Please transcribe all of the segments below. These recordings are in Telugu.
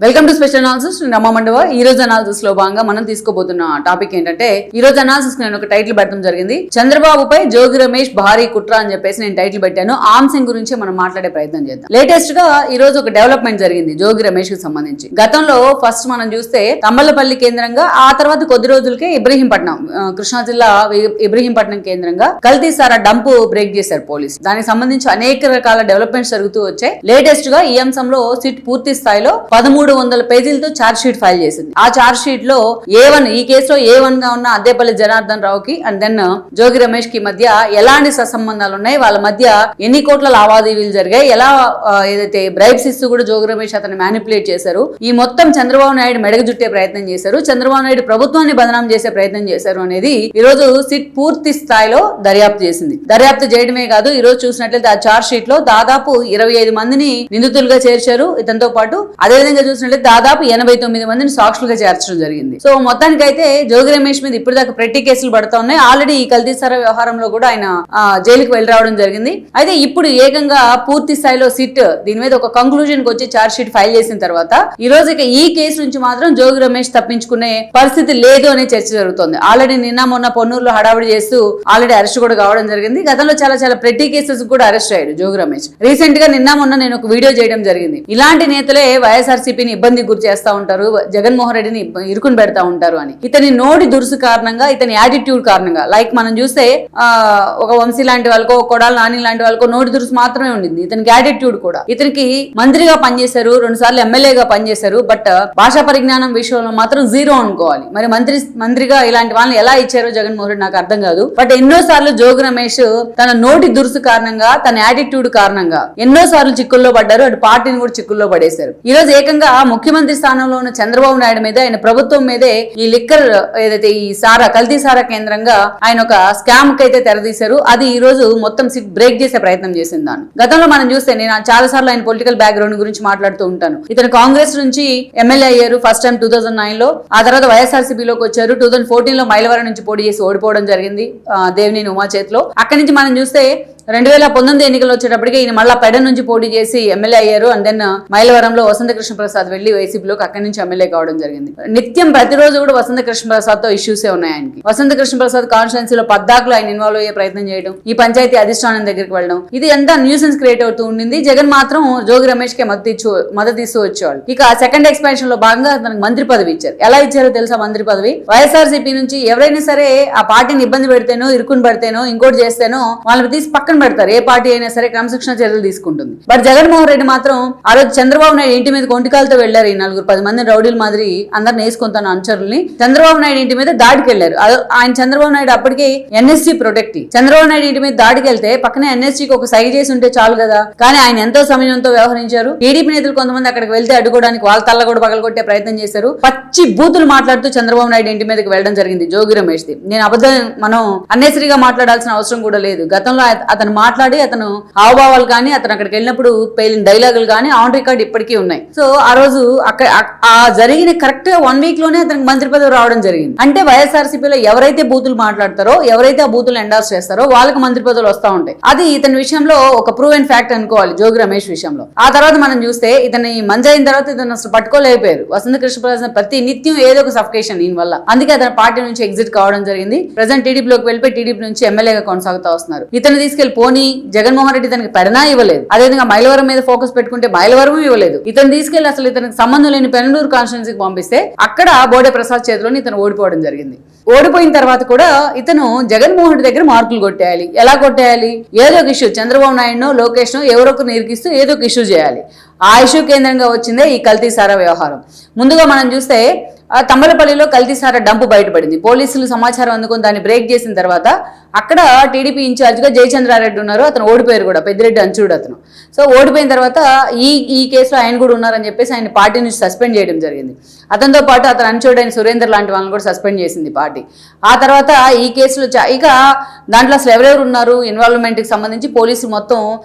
Welcome to special analysis. నేను రమా మండవ. ఈ రోజు అనాలిసిస్ లో భాగంగా మనం తీసుకోబోతున్న టాపిక్ ఏంటంటే, ఈ రోజు అనాలిసిస్ నేను ఒక టైటిల్ పెట్టడం జరిగింది, చంద్రబాబుపై జోగి రమేష్ భారీ కుట్ర అని చెప్పేసి నేను టైటిల్ పెట్టాను. ఆ అంశం గురించి మనం మాట్లాడే ప్రయత్నం చేద్దాం. లేటెస్ట్ గా ఈ రోజు ఒక డెవలప్మెంట్ జరిగింది జోగి రమేష్ కి సంబంధించి. గతంలో ఫస్ట్ మనం చూస్తే తమ్మలపల్లి కేంద్రంగా, ఆ తర్వాత కొద్ది రోజులకే ఇబ్రహీంపట్నం, కృష్ణా జిల్లా ఇబ్రహీంపట్నం కేంద్రంగా కల్తీ సారా డంప్ బ్రేక్ చేశారు పోలీసు. దానికి సంబంధించి అనేక రకాల డెవలప్మెంట్స్ జరుగుతూ వచ్చాయి. లేటెస్ట్ గా ఈ అంశంలో సిట్ పూర్తి స్థాయిలో 1300 పేజీలతో ఛార్జ్ షీట్ ఫైల్ చేసింది. ఆ ఛార్జ్ షీట్ లో A1, ఈ కేసులో A1 గా ఉన్న అద్దేపల్లి జనార్దన్ రావుకి అండ్ దెన్ జోగి రమేష్ కి మధ్య ఎలాంటి సత్సంబంధాలు ఉన్నాయి, వాళ్ళ మధ్య ఎన్ని కోట్ల లావాదేవీలు జరిగాయి, ఎలా ఏదైతే బ్రైబ్స్ ఇస్తూ కూడా జోగి రమేష్ అతన్ని మ్యానిపులేట్ చేశారు, ఈ మొత్తం చంద్రబాబు నాయుడు మెడకు జుట్టే ప్రయత్నం చేశారు, చంద్రబాబు నాయుడు ప్రభుత్వాన్ని బదనాం చేసే ప్రయత్నం చేశారు అనేది ఈ రోజు సిట్ పూర్తి స్థాయిలో దర్యాప్తు చేసింది. దర్యాప్తు చేయడమే కాదు, ఈ రోజు చూసినట్లయితే ఆ ఛార్జ్ షీట్ లో దాదాపు 25 మందిని నిందితులుగా చేర్చారు. ఇతనితో పాటు అదేవిధంగా చూసినట్లయితే దాదాపు 89 మందిని సాక్షులుగా చేర్చడం జరిగింది. సో మొత్తానికైతే జోగి రమేష్ మీద ఇప్పటిదాకా ప్రతి కేసులు పడుతూ ఉన్నాయి. ఆల్రెడీ ఈ కల్తీ సారా వ్యవహారంలో కూడా ఆయన జైలుకి వెళ్ళి రావడం జరిగింది. అయితే ఇప్పుడు ఏకంగా పూర్తి స్థాయిలో సిట్ దీని మీద ఒక కంక్లూజన్ కి వచ్చి ఛార్జ్ షీట్ ఫైల్ చేసిన తర్వాత ఈ రోజు ఇక ఈ కేసు నుంచి మాత్రం జోగి రమేష్ తప్పించుకునే పరిస్థితి లేదు అనే చర్చ జరుగుతోంది. ఆల్రెడీ నిన్న మొన్న పొన్నూరులో హడావిడి చేస్తూ ఆల్రెడీ అరెస్ట్ కూడా కావడం జరిగింది. గతంలో చాలా ప్రతి కేసెస్ కూడా అరెస్ట్ అయ్యాడు జోగి రమేష్. రీసెంట్ గా నిన్న మొన్న నేను ఒక వీడియో చేయడం జరిగింది. ఇలాంటి నేతలే వైఎస్ఆర్సీపీని ఇబ్బంది గురి చేస్తా ఉంటారు, జగన్మోహన్ రెడ్డిని ఇరుకుని పెడతా ఉంటారు అని. ఇతని నోటి దురుసు కారణంగా, ఇతని యాటిట్యూడ్ కారణంగా, లైక్ మనం చూస్తే ఒక వంశీ లాంటి వాళ్ళకో, కొడాలి నాని లాంటి వాళ్ళకో నోటి దురుసు మాత్రమే ఉండింది. ఇతనికి యాటిట్యూడ్ కూడా. ఇతనికి మంత్రిగా పనిచేశారు, 2 సార్లు ఎమ్మెల్యేగా పనిచేశారు, బట్ భాషా పరిజ్ఞానం విషయంలో మాత్రం జీరో అనుకోవాలి. మరి మంత్రిగా ఇలాంటి వాళ్ళని ఎలా ఇచ్చారో జగన్మోహన్ రెడ్డి నాకు అర్థం కాదు. బట్ ఎన్నో సార్లు జోగి రమేష్ తన నోటి దురుసు కారణంగా, తన యాటిట్యూడ్ కారణంగా ఎన్నో సార్లు చిక్కుల్లో పడ్డారు. అటు పార్టీని కూడా చిక్కుల్లో పడేశారు. ఈ రోజు ఏకంగా ముఖ్యమంత్రి స్థానంలో ఉన్న చంద్రబాబు నాయుడు మీద, ఆయన ప్రభుత్వం మీదే ఈ లిక్కర్ ఏదైతే ఈ సారా, కల్తీ సారా కేంద్రంగా ఆయన ఒక స్కామ్ కి అయితే తెరదీశారు. అది ఈ రోజు మొత్తం సిట్ బ్రేక్ చేసే ప్రయత్నం చేసింది. దాన్ని గతంలో మనం చూస్తే, నేను చాలా సార్లు ఆయన పొలిటికల్ బ్యాక్గ్రౌండ్ గురించి మాట్లాడుతూ ఉంటాను. ఇతను కాంగ్రెస్ నుంచి ఎమ్మెల్యే అయ్యారు ఫస్ట్ టైం 2009 లో. ఆ తర్వాత వైఎస్ఆర్సీపీలోకి వచ్చారు. 2014 లో మైలవరం నుంచి పోటీ చేసి ఓడిపోవడం జరిగింది దేవినేని ఉమా చేతిలో. అక్కడి నుంచి మనం చూస్తే 2019 ఎన్నికలు వచ్చేటప్పటికి ఈయన మళ్ళా పెడ నుంచి పోటీ చేసి ఎమ్మెల్యే అయ్యారు. అండ్ దెన్ మైలవరంలో వసంత కృష్ణ ప్రసాద్ వెళ్లి వైసీపీలోకి అక్కడి నుంచి ఎమ్మెల్యే కావడం జరిగింది. నిత్యం ప్రతిరోజు కూడా వసంత కృష్ణ ప్రసాద్ తో ఇష్యూసే ఉన్నాయి ఆయనకి. వసంత కృష్ణ ప్రసాద్ కాన్స్టిట్యున్సీలో పద్దాకులు ఆయన ఇన్వాల్వ్ అయ్యే ప్రయత్నం చేయడం, ఈ పంచాయతీ అధిష్టానం దగ్గరికి వెళ్ళడం, ఇది ఎంత న్యూసెన్స్ క్రియేట్ అవుతూ ఉండింది. జగన్ మాత్రం జోగి రమేష్ కి మద్దతు ఇస్తూ వచ్చేవాళ్ళు. ఇక సెకండ్ ఎక్స్పాన్షన్ లో భాగంగా తనకు మంత్రి పదవి ఇచ్చారు. ఎలా ఇచ్చారో తెలుసా మంత్రి పదవి? వైఎస్ఆర్సీపీ నుంచి ఎవరైనా సరే ఆ పార్టీని ఇబ్బంది పెడితేనో, ఇరుకుని పెడితేనో, ఇంకోటి చేస్తేనో వాళ్ళని తీసి పక్కన పెడతారు. ఏ పార్టీ అయినా సరే క్రమశిక్షణ చర్యలు తీసుకుంటుంది. బట్ జగన్మోహన్ రెడ్డి మాత్రం ఆ రోజు చంద్రబాబు నాయుడు ఇంటి మీద కొంటికాలతో వెళ్లారు. ఈ 4-10 మంది రౌడీల మాదిరి అందరిని వేసుకుంటాను అనుచరుల్ని చంద్రబాబు నాయుడు ఇంటి మీద దాడికి వెళ్లారు. ఆయన చంద్రబాబు నాయుడు అప్పటికే ఎన్ఎస్సీ ప్రొటెక్ట్. చంద్రబాబు నాయుడు ఇంటి మీద దాడికి వెళ్తే పక్కనే ఎన్ఎస్సీకి ఒక సైగ చేసి ఉంటే చాలు కదా. కానీ ఆయన ఎంతో సమయంతో వ్యవహరించారు. టీడీపీ నేతలు కొంతమంది అక్కడికి వెళ్తే అడ్డుకోవడానికి వాళ్ళ తల్ల కూడా పగలగొట్టే ప్రయత్నం చేశారు. పచ్చి బూతులు మాట్లాడుతూ చంద్రబాబు నాయుడు ఇంటి మీదకి వెళ్ళడం జరిగింది జోగి రమేష్ ది. నేను అబద్ధం, మనం అన్నెసరిగా మాట్లాడాల్సిన అవసరం కూడా లేదు. గతంలో అతను మాట్లాడి, అతను హావభావాలు కానీ, అతను అక్కడికి వెళ్ళినప్పుడు పేలిన డైలాగులు కానీ ఆన్ రికార్డ్ ఇప్పటికీ ఉన్నాయి. సో ఆ రోజు అక్కడ ఆ జరిగిన కరెక్ట్ గా 1 వీక్ లోనే అతనికి మంత్రి పదవి రావడం జరిగింది. అంటే వైఎస్ఆర్సీపీలో ఎవరైతే బూతులు మాట్లాడతారో, ఎవరైతే ఆ బూతులు ఎండార్స్ చేస్తారో వాళ్ళకి మంత్రి పదవులు వస్తూ ఉంటాయి. అది ఇతని విషయంలో ఒక ప్రూవ్ అండ్ ఫ్యాక్ట్ అనుకోవాలి జోగి రమేష్ విషయంలో. ఆ తర్వాత మనం చూస్తే ఇతని మంచి అయిన తర్వాత ఇతను అసలు పట్టుకోలేకపోయారు. వసంత కృష్ణ ప్రసాద్ ప్రతి నిత్యం ఏదో ఒక సఫికేషన్ దీని వల్ల. అందుకే అతను పార్టీ నుంచి ఎగ్జిట్ కావడం జరిగింది. ప్రజెంట్ టీడీపీలోకి వెళ్ళిపోయి టీడీపీ నుంచి ఎమ్మెల్యేగా కొనసాగుతూ వస్తున్నారు. ఇతను తీసుకెళ్లి పోనీ జగన్మోహన్ రెడ్డి తనకి పెడనా ఇవ్వలేదు. అదేవిధంగా మైలవరం మీద ఫోకస్ పెట్టుకుంటే మైలవరం ఇవ్వలేదు. ఇతను తీసుకెళ్లి అసలు ఇతనికి సంబంధం లేని పెనలూరు కాన్స్టిట్యున్సీకి పంపిస్తే అక్కడ బోడే ప్రసాద్ చేతిలోని ఇతను ఓడిపోవడం జరిగింది. ఓడిపోయిన తర్వాత కూడా ఇతను జగన్మోహన్ రెడ్డి దగ్గర మార్కులు కొట్టేయాలి. ఎలా కొట్టేయాలి? ఏదో ఒక ఇష్యూ, చంద్రబాబు నాయుడునో లోకేష్నో ఎవరో ఒకరు నిరికిస్తూ ఏదో ఒక ఇష్యూ చేయాలి. ఆ ఇష్యూ కేంద్రంగా వచ్చిందే ఈ కల్తీ సారా వ్యవహారం. ముందుగా మనం చూస్తే తమ్మలపల్లిలో కల్తీ సారా డంపు బయటపడింది. పోలీసులు సమాచారం అందుకుని దాన్ని బ్రేక్ చేసిన తర్వాత అక్కడ టీడీపీ ఇన్ఛార్జ్ గా జయచంద్రారెడ్డి ఉన్నారు. అతను ఓడిపోయారు కూడా, పెద్దిరెడ్డి అంచుడు అతను. సో ఓడిపోయిన తర్వాత ఈ కేసులో ఆయన కూడా ఉన్నారని చెప్పేసి ఆయన పార్టీ నుంచి సస్పెండ్ చేయడం జరిగింది. అతనితో పాటు అతను అంచుడు అయిన సురేందర్ లాంటి వాళ్ళని కూడా సస్పెండ్ చేసింది పార్టీ. ఆ తర్వాత ఈ కేసులో ఇక దాంట్లో అసలు ఎవరెవరు ఉన్నారు ఇన్వాల్వ్మెంట్కి సంబంధించి పోలీసులు మొత్తం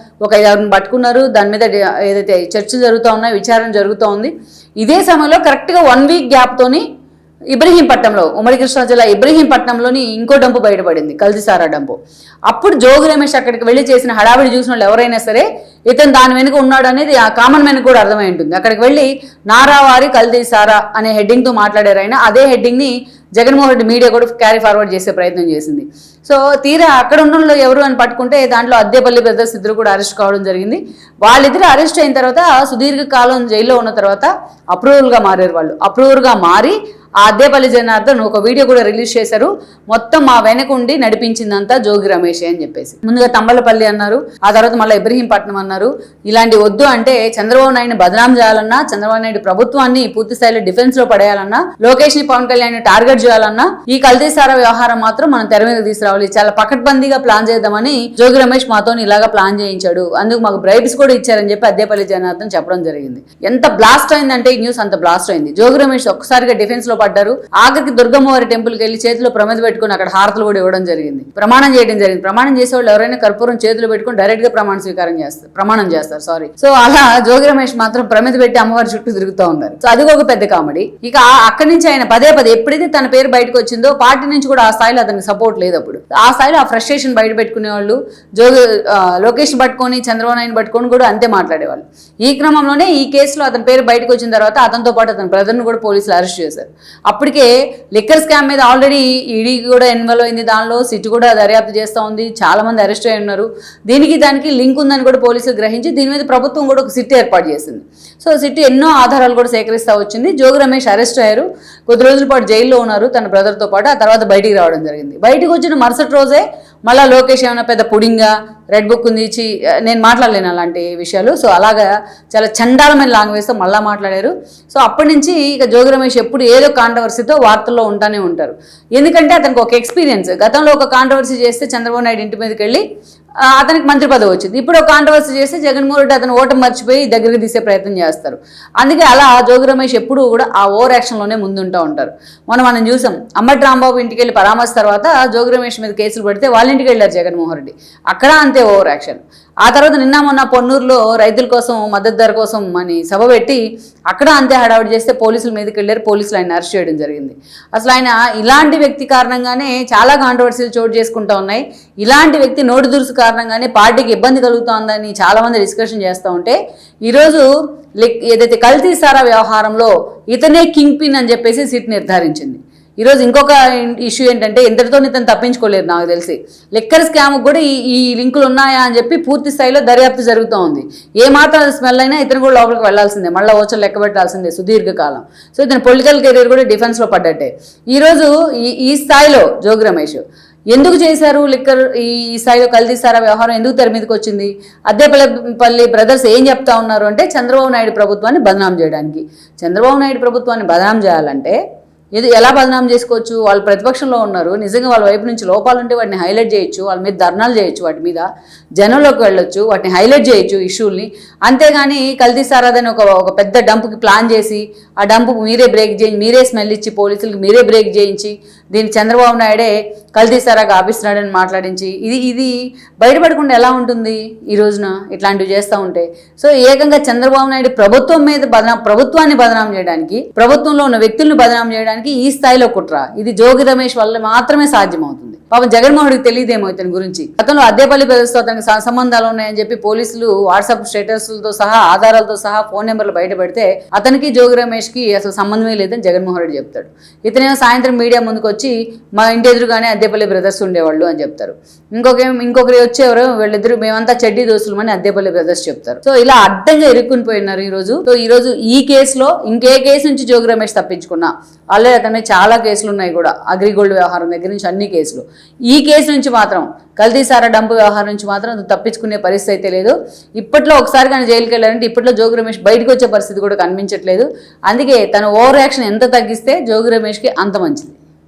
ఒక 5-6 పట్టుకున్నారు. దాని మీద ఏదైతే చర్చలు జరుగుతూ ఉన్నాయి, విచారణ జరుగుతూ ఉంది. ఇదే సమయంలో కరెక్ట్గా 1 వీక్ గ్యాప్తోని ఇబ్రహీంపట్నంలో, ఉమ్మడి కృష్ణా జిల్లా ఇబ్రహీంపట్నంలోని ఇంకో డంపు బయటపడింది, కల్తీ సారా డంపు. అప్పుడు జోగి రమేష్ అక్కడికి వెళ్ళి చేసిన హడావిడి చూసిన వాళ్ళు ఎవరైనా సరే ఇతను దాని వెనుక ఉన్నాడు అనేది ఆ కామన్ మ్యాన్ కూడా అర్థమై ఉంటుంది. అక్కడికి వెళ్ళి నారావారి కల్తీ సారా అనే హెడ్డింగ్తో మాట్లాడారు ఆయన. అదే హెడ్డింగ్ని జగన్మోహన్ రెడ్డి మీడియా కూడా క్యారీ ఫార్వర్డ్ చేసే ప్రయత్నం చేసింది. సో తీరా అక్కడ ఉన్న వాళ్ళు ఎవరు అని పట్టుకుంటే దాంట్లో అద్దేపల్లి బ్రదర్స్ ఇద్దరు కూడా అరెస్ట్ కావడం జరిగింది. వాళ్ళిద్దరు అరెస్ట్ అయిన తర్వాత సుదీర్ఘకాలం జైల్లో ఉన్న తర్వాత అప్రూవల్గా మారారు. వాళ్ళు అప్రూవర్గా మారి ఆ అద్దేపల్లి జనార్దన్ ఒక వీడియో కూడా రిలీజ్ చేశారు. మొత్తం మా వెనకుండి నడిపించిందంతా జోగి రమేష్ అని చెప్పేసి. ముందుగా తంబలపల్లి అన్నారు, ఆ తర్వాత మళ్ళీ ఇబ్రహీంపట్నం అన్నారు. ఇలాంటి వద్దు అంటే చంద్రబాబు నాయుడిని బదనాం చేయాలన్నా, చంద్రబాబు నాయుడు ప్రభుత్వాన్ని పూర్తి స్థాయిలో డిఫెన్స్ లో పడేయాలన్నా, లోకేష్ ని పవన్ కళ్యాణ్ టార్గెట్ చేయాలన్నా ఈ కల్తీ సారా వ్యవహారం మాత్రం మనం తెర మీద తీసుకురావాలి, చాలా పకడ్బందీగా ప్లాన్ చేద్దామని జోగి రమేష్ మాతో ఇలాగా ప్లాన్ చేయించాడు, అందుకు మాకు బ్రైబ్స్ కూడా ఇచ్చారని చెప్పి అద్దేపల్లి జనార్దన్ చెప్పడం జరిగింది. ఎంత బ్లాస్ట్ అయిందంటే ఈ న్యూస్ అంత బ్లాస్ట్ అయింది. జోగి రమేష్ ఒక్కసారిగా డిఫెన్స్ లో పడ్డారు. ఆఖరికి దుర్గమ్మవారి టెంపుల్కి వెళ్ళి చేతిలో ప్రమిద పెట్టుకుని అక్కడ హారతులు కూడా ఇవ్వడం జరిగింది, ప్రమాణం చేయడం జరిగింది. ప్రమాణం చేసే వాళ్ళు ఎవరైనా కర్పూరం చేతులు పెట్టుకుని డైరెక్ట్ గా ప్రమాణం చేస్తారు. సో అలా జోగి రమేష్ మాత్రం ప్రమిద పెట్టి అమ్మవారి చుట్టూ తిరుగుతూ ఉన్నారు. సో అది ఒక పెద్ద కామెడీ. ఇక అక్కడి నుంచి ఆయన పదే ఎప్పుడైతే తన పేరు బయటకు వచ్చిందో పార్టీ నుంచి కూడా ఆ స్థాయిలో అతనికి సపోర్ట్ లేదు. అప్పుడు ఆ స్థాయిలో ఆ ఫ్రస్ట్రేషన్ బయట పెట్టుకునే వాళ్ళు లోకేష్ పట్టుకొని చంద్రబాబు నాయుడు పట్టుకొని కూడా అంతే మాట్లాడేవాళ్ళు. ఈ క్రమంలోనే ఈ కేసులో అతని పేరు బయటకు వచ్చిన తర్వాత అతనితో పాటు అతని బ్రదర్ను కూడా పోలీసులు అరెస్ట్ చేశారు. అప్పటికే లిక్కర్ స్కామ్ మీద ఆల్రెడీ ఈడీ కూడా ఇన్వాల్వ్ అయింది, దానిలో సిట్ కూడా దర్యాప్తు చేస్తూ ఉంది, చాలా మంది అరెస్ట్ అయి ఉన్నారు. దానికి లింక్ ఉందని కూడా పోలీసులు గ్రహించి దీని మీద ప్రభుత్వం కూడా ఒక సిట్ ఏర్పాటు చేసింది. సో సిట్ ఎన్నో ఆధారాలు కూడా సేకరిస్తూ వచ్చింది. జోగి రమేష్ అరెస్ట్ అయ్యారు, కొద్ది రోజుల పాటు జైల్లో ఉన్నారు తన బ్రదర్తో పాటు. ఆ తర్వాత బయటికి రావడం జరిగింది. బయటకు వచ్చిన మరుసటి రోజే మళ్ళీ లోకేష్ ఏమైనా పెద్ద పుడింగా రెడ్ బుక్ ఉంది ఇచ్చి నేను మాట్లాడలేను అలాంటి విషయాలు. సో అలాగా చాలా చండాలమైన లాంగ్వేజ్తో మళ్ళీ మాట్లాడారు. సో అప్పటి నుంచి ఇక జోగి రమేష్ ఎప్పుడు ఏదో కాంట్రవర్సీతో వార్తల్లో ఉంటానే ఉంటారు. ఎందుకంటే అతనికి ఒక ఎక్స్పీరియన్స్, గతంలో ఒక కాంట్రవర్సీ చేస్తే చంద్రబాబు నాయుడు ఇంటి మీదకి వెళ్ళి అతనికి మంత్రి పదవి వచ్చింది. ఇప్పుడు ఒక కాంట్రవర్సీ చేస్తే జగన్మోహన్ రెడ్డి అతను ఓటమి మర్చిపోయి దగ్గరికి తీసే ప్రయత్నం చేస్తారు. అందుకే అలా జోగి రమేష్ ఎప్పుడు కూడా ఆ ఓవర్ యాక్షన్లోనే ముందుంటూ ఉంటారు. మనం చూసాం, అంబటి రాంబాబు ఇంటికి వెళ్ళి పరామర్శ తర్వాత జోగి రమేష్ మీద కేసులు పెడితే వాళ్ళ ఇంటికి వెళ్ళారు జగన్మోహన్ రెడ్డి, అక్కడ అంతే ఓవర్ యాక్షన్. ఆ తర్వాత నిన్న మొన్న పొన్నూరులో రైతుల కోసం మద్దతు ధర కోసం అని సభ పెట్టి అక్కడ అంతే హడావుడి చేస్తే పోలీసుల మీదకి వెళ్ళారు, పోలీసులు ఆయన అరెస్ట్ చేయడం జరిగింది. అసలు ఆయన ఇలాంటి వ్యక్తి కారణంగానే చాలా కాంట్రవర్సీలు చోటు చేసుకుంటూ ఉన్నాయి. ఇలాంటి వ్యక్తి నోటి దురుసు కారణంగానే పార్టీకి ఇబ్బంది కలుగుతోందని చాలామంది డిస్కషన్ చేస్తూ ఉంటే ఈరోజు ఏదైతే కల్తీ సారా వ్యవహారంలో ఇతనే కింగ్ పిన్ అని చెప్పేసి సిట్ నిర్ధారించింది. ఈరోజు ఇంకొక ఇష్యూ ఏంటంటే ఇంతటితో ఇతను తప్పించుకోలేదు. నాకు తెలిసి లిక్కర్ స్కామ్కి కూడా ఈ లింకులు ఉన్నాయా అని చెప్పి పూర్తి స్థాయిలో దర్యాప్తు జరుగుతూ ఉంది. ఏ మాత్రం స్మెల్ అయినా ఇతను కూడా లోపలికి వెళ్లాల్సిందే, మళ్ళీ ఓచలు లెక్క పెట్టాల్సిందే సుదీర్ఘకాలం. సో ఇతను పొలిటికల్ కెరీర్ కూడా డిఫెన్స్లో పడ్డట్టే. ఈరోజు ఈ స్థాయిలో జోగి రమేష్ ఎందుకు చేశారు లిక్కర్ ఈ స్థాయిలో కల్తీ సారా వ్యవహారం ఎందుకు తెర మీదకి వచ్చింది? అద్దేపల్లి బ్రదర్స్ ఏం చెప్తా ఉన్నారు అంటే చంద్రబాబు నాయుడు ప్రభుత్వాన్ని బదనాం చేయడానికి. చంద్రబాబు నాయుడు ప్రభుత్వాన్ని బదనాం చేయాలంటే ఇది ఎలా బదనాం చేసుకోవచ్చు? వాళ్ళు ప్రతిపక్షంలో ఉన్నారు, నిజంగా వాళ్ళ వైపు నుంచి లోపాలు ఉంటే వాటిని హైలైట్ చేయొచ్చు, వాళ్ళ మీద ధర్నాలు చేయొచ్చు, వాటి మీద జనంలోకి వెళ్ళొచ్చు, వాటిని హైలైట్ చేయొచ్చు ఇష్యూల్ని. అంతేగాని కల్తీ సారాదని ఒక పెద్ద డంప్కి ప్లాన్ చేసి ఆ డంపుకు మీరే బ్రేక్ చేయించి, మీరే స్మెల్ ఇచ్చి పోలీసులకి మీరే బ్రేక్ చేయించి దీన్ని చంద్రబాబు నాయుడే కల్తీ సారాగా ఆపిస్తున్నాడని మాట్లాడించి ఇది బయటపడకుండా ఎలా ఉంటుంది ఈ రోజున ఇట్లాంటివి చేస్తూ ఉంటే? సో ఏకంగా చంద్రబాబు నాయుడు ప్రభుత్వం మీద ప్రభుత్వాన్ని బదనాం చేయడానికి, ప్రభుత్వంలో ఉన్న వ్యక్తులను బదనాం చేయడానికి ఈ స్థాయిలో కుట్ర. ఇది జోగి రమేష్ వల్ల మాత్రమే సాధ్యమవుతుంది. పాపం జగన్మోహన్కి తెలియదేమో ఇతని గురించి. గతంలో అద్దేపల్లి బ్రదర్స్తో అతనికి సంబంధాలు ఉన్నాయని చెప్పి పోలీసులు వాట్సాప్ స్టేటస్లతో సహా ఆధారాలతో సహా ఫోన్ నెంబర్లు బయట పెడితే అతనికి జోగి రమేష్కి అసలు సంబంధమే లేదని జగన్మోహన్ రెడ్డి చెప్తాడు. ఇతనేమో సాయంత్రం మీడియా ముందుకు వచ్చి మా ఇంటి ఎదురుగానే అద్దేపల్లి బ్రదర్స్ ఉండేవాళ్ళు అని చెప్తారు. ఇంకొకరు వచ్చేవారు వీళ్ళిద్దరు మేమంతా చెడ్డీ దోస్తులు అని అద్దేపల్లి బ్రదర్స్ చెప్తారు. సో ఇలా అడ్డంగా ఇరుక్కుని పోయినారు ఈరోజు. సో ఈరోజు ఈ కేసులో ఇంకే కేసు నుంచి జోగి రమేష్ తప్పించుకున్నా, ఆల్రెడీ అతని చాలా కేసులు ఉన్నాయి కూడా, అగ్రిగోల్డ్ వ్యవహారం దగ్గర నుంచి అన్ని కేసులు. ఈ కేసు నుంచి మాత్రం కల్తీ సారా డంపు వ్యవహారం నుంచి మాత్రం తప్పించుకునే పరిస్థితి అయితే లేదు. ఇప్పట్లో ఒకసారి కానీ జైలుకి వెళ్ళారంటే ఇప్పట్లో జోగి రమేష్ బయటకు వచ్చే పరిస్థితి కూడా కనిపించట్లేదు. అందుకే తన ఓవర్ యాక్షన్ ఎంత తగ్గిస్తే జోగి రమేష్కి అంత మంచిది.